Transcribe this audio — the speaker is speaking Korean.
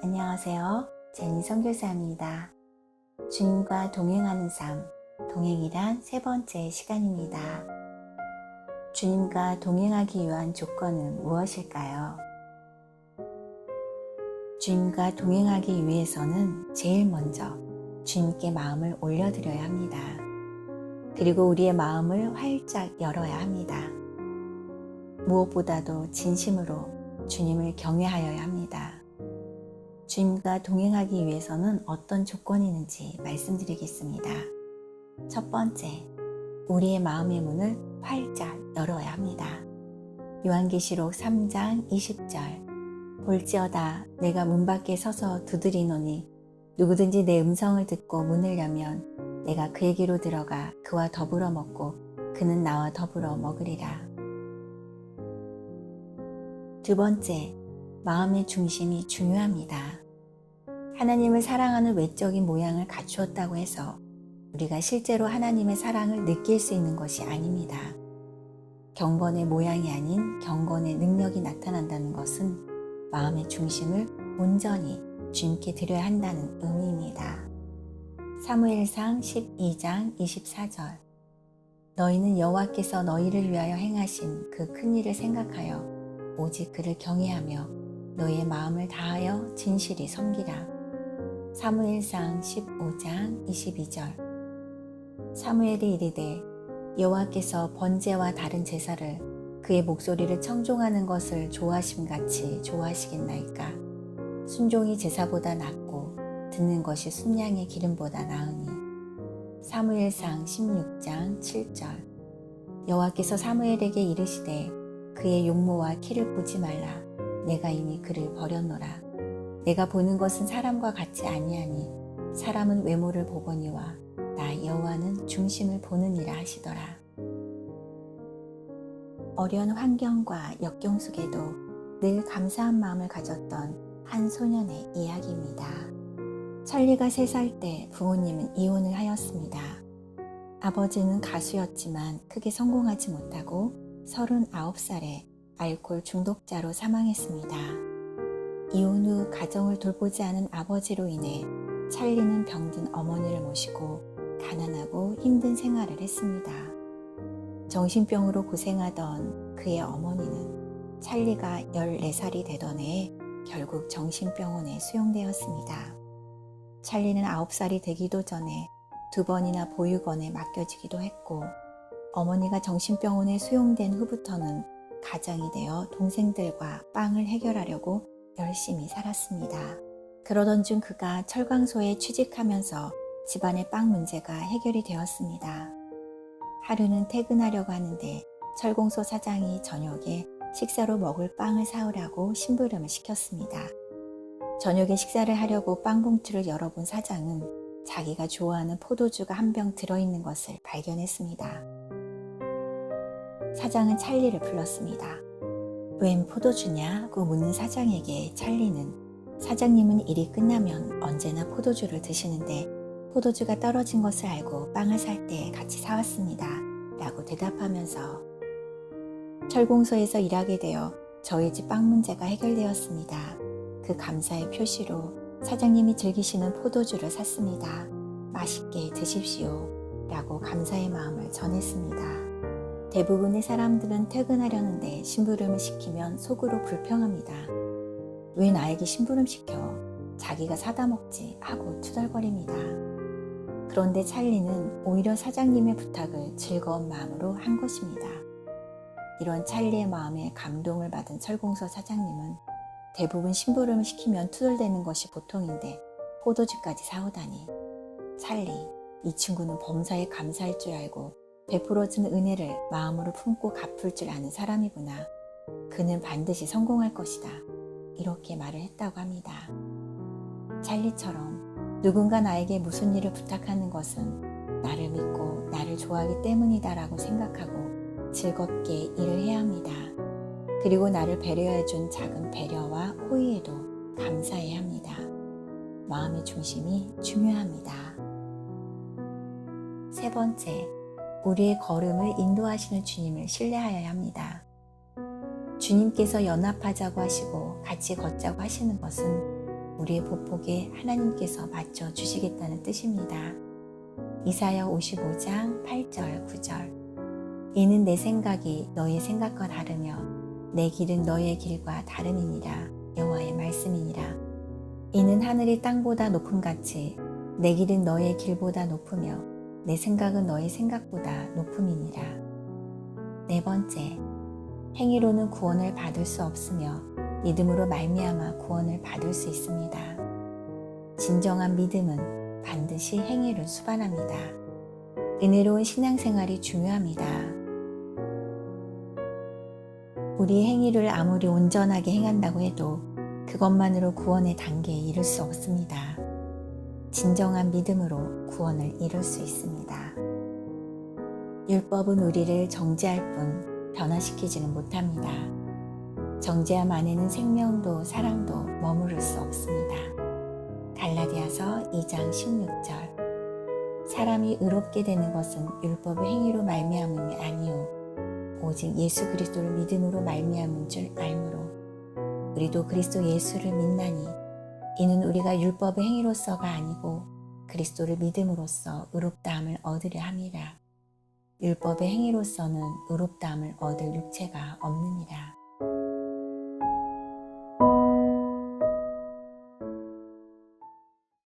안녕하세요. 제니 선교사입니다. 주님과 동행하는 삶, 동행이란 세 번째 시간입니다. 주님과 동행하기 위한 조건은 무엇일까요? 주님과 동행하기 위해서는 제일 먼저 주님께 마음을 올려드려야 합니다. 그리고 우리의 마음을 활짝 열어야 합니다. 무엇보다도 진심으로 주님을 경외하여야 합니다. 주님과 동행하기 위해서는 어떤 조건이 있는지 말씀드리겠습니다. 첫 번째, 우리의 마음의 문을 활짝 열어야 합니다. 요한계시록 3장 20절, 볼지어다 내가 문 밖에 서서 두드리노니 누구든지 내 음성을 듣고 문을 열면 내가 그에게로 들어가 그와 더불어 먹고 그는 나와 더불어 먹으리라. 두 번째, 마음의 중심이 중요합니다. 하나님을 사랑하는 외적인 모양을 갖추었다고 해서 우리가 실제로 하나님의 사랑을 느낄 수 있는 것이 아닙니다. 경건의 모양이 아닌 경건의 능력이 나타난다는 것은 마음의 중심을 온전히 주님께 드려야 한다는 의미입니다. 사무엘상 12장 24절, 너희는 여호와께서 너희를 위하여 행하신 그 큰 일을 생각하여 오직 그를 경외하며 너희의 마음을 다하여 진실히 섬기라. 사무엘상 15장 22절, 사무엘이 이르되 여호와께서 번제와 다른 제사를 그의 목소리를 청종하는 것을 좋아하심같이 좋아하시겠나이까. 순종이 제사보다 낫고 듣는 것이 순양의 기름보다 나으니. 사무엘상 16장 7절, 여호와께서 사무엘에게 이르시되 그의 용모와 키를 보지 말라. 내가 이미 그를 버렸노라. 내가 보는 것은 사람과 같이 아니하니 사람은 외모를 보거니와 나 여호와는 중심을 보느니라 하시더라. 어려운 환경과 역경 속에도 늘 감사한 마음을 가졌던 한 소년의 이야기입니다. 찰리가 3살 때 부모님은 이혼을 하였습니다. 아버지는 가수였지만 크게 성공하지 못하고 39살에 알코올 중독자로 사망했습니다. 이혼 후 가정을 돌보지 않은 아버지로 인해 찰리는 병든 어머니를 모시고 가난하고 힘든 생활을 했습니다. 정신병으로 고생하던 그의 어머니는 찰리가 14살이 되던 해에 결국 정신병원에 수용되었습니다. 찰리는 9살이 되기도 전에 2번이나 보육원에 맡겨지기도 했고, 어머니가 정신병원에 수용된 후부터는 가장이 되어 동생들과 빵을 해결하려고 열심히 살았습니다. 그러던 중 그가 철강소에 취직하면서 집안의 빵 문제가 해결이 되었습니다. 하루는 퇴근하려고 하는데 철공소 사장이 저녁에 식사로 먹을 빵을 사오라고 심부름을 시켰습니다. 저녁에 식사를 하려고 빵 봉투를 열어본 사장은 자기가 좋아하는 포도주가 한 병 들어있는 것을 발견했습니다. 사장은 찰리를 불렀습니다. 웬 포도주냐고 묻는 사장에게 찰리는 사장님은 일이 끝나면 언제나 포도주를 드시는데 포도주가 떨어진 것을 알고 빵을 살 때 같이 사왔습니다. 라고 대답하면서 철공소에서 일하게 되어 저희 집 빵 문제가 해결되었습니다. 그 감사의 표시로 사장님이 즐기시는 포도주를 샀습니다. 맛있게 드십시오. 라고 감사의 마음을 전했습니다. 대부분의 사람들은 퇴근하려는데 심부름을 시키면 속으로 불평합니다. 왜 나에게 심부름 시켜? 자기가 사다 먹지 하고 투덜거립니다. 그런데 찰리는 오히려 사장님의 부탁을 즐거운 마음으로 한 것입니다. 이런 찰리의 마음에 감동을 받은 철공소 사장님은 대부분 심부름을 시키면 투덜대는 것이 보통인데 포도주까지 사오다니. 찰리, 이 친구는 범사에 감사할 줄 알고 베풀어준 은혜를 마음으로 품고 갚을 줄 아는 사람이구나. 그는 반드시 성공할 것이다. 이렇게 말을 했다고 합니다. 찰리처럼 누군가 나에게 무슨 일을 부탁하는 것은 나를 믿고 나를 좋아하기 때문이다 라고 생각하고 즐겁게 일을 해야 합니다. 그리고 나를 배려해준 작은 배려와 호의에도 감사해야 합니다. 마음의 중심이 중요합니다. 세 번째, 우리의 걸음을 인도하시는 주님을 신뢰하여야 합니다. 주님께서 연합하자고 하시고 같이 걷자고 하시는 것은 우리의 보폭에 하나님께서 맞춰 주시겠다는 뜻입니다. 이사야 55장 8절 9절. 이는 내 생각이 너의 생각과 다르며 내 길은 너의 길과 다름이니라. 여호와의 말씀이니라. 이는 하늘이 땅보다 높음같이 내 길은 너의 길보다 높으며 내 생각은 너의 생각보다 높음이니라. 네 번째, 행위로는 구원을 받을 수 없으며 믿음으로 말미암아 구원을 받을 수 있습니다. 진정한 믿음은 반드시 행위를 수반합니다. 은혜로운 신앙생활이 중요합니다. 우리의 행위를 아무리 온전하게 행한다고 해도 그것만으로 구원의 단계에 이를 수 없습니다. 진정한 믿음으로 구원을 이룰 수 있습니다. 율법은 우리를 정죄할 뿐 변화시키지는 못합니다. 정죄함 안에는 생명도 사랑도 머무를 수 없습니다. 갈라디아서 2장 16절. 사람이 의롭게 되는 것은 율법의 행위로 말미암음이 아니요 오직 예수 그리스도를 믿음으로 말미암은 줄 알므로 우리도 그리스도 예수를 믿나니 이는 우리가 율법의 행위로서가 아니고 그리스도를 믿음으로써 의롭다함을 얻으려 함이라. 율법의 행위로서는 의롭다함을 얻을 육체가 없느니라.